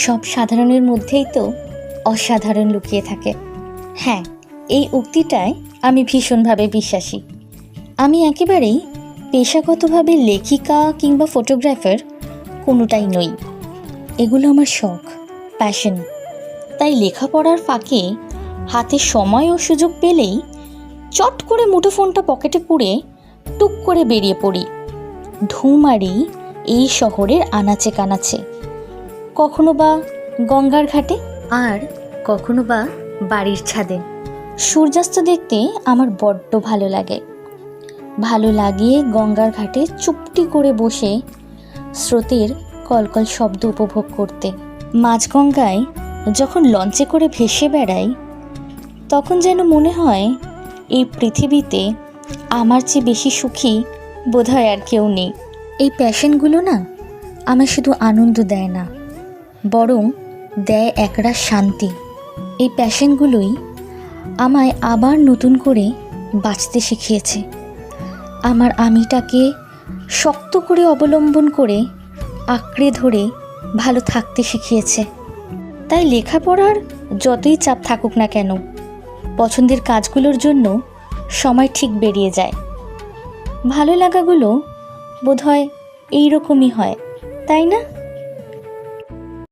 সব সাধারণের মধ্যেই তো অসাধারণ লুকিয়ে থাকে। হ্যাঁ, এই উক্তিটায় আমি ভীষণভাবে বিশ্বাসী। আমি একেবারেই পেশাগতভাবে লেখিকা কিংবা ফটোগ্রাফার কোনোটাই নই। এগুলো আমার শখ, প্যাশন। তাই লেখাপড়ার ফাঁকে হাতে সময় ও সুযোগ পেলেই চট করে মুঠোফোনটা পকেটে পুরে টুক করে বেরিয়ে পড়ি, ঢুঁ মারি এই শহরের আনাচে কানাচে, কখনো বা গঙ্গার ঘাটে, আর কখনো বা বাড়ির ছাদে। সূর্যাস্ত দেখতে আমার বড্ড ভালো লাগে। ভালো লাগে গঙ্গার ঘাটে চুপটি করে বসে স্রোতের কলকল শব্দ উপভোগ করতে। মাঝগঙ্গায় যখন লঞ্চে করে ভেসে বেড়াই, তখন যেন মনে হয় এই পৃথিবীতে আমার চেয়ে বেশি সুখী বোধহয় আর কেউ নেই। এই প্যাশনগুলো না আমার শুধু আনন্দ দেয় না, বরং দেয় একরা শান্তি। এই প্যাশনগুলোই আমায় আবার নতুন করে বাঁচতে শিখিয়েছে, আমার আমিটাকে শক্ত করে অবলম্বন করে আঁকড়ে ধরে ভালো থাকতে শিখিয়েছে। তাই লেখাপড়ার যতই চাপ থাকুক না কেন, পছন্দের কাজগুলোর জন্য সময় ঠিক বেরিয়ে যায়। ভালো লাগাগুলো বোধহয় এইরকমই হয়, তাই না?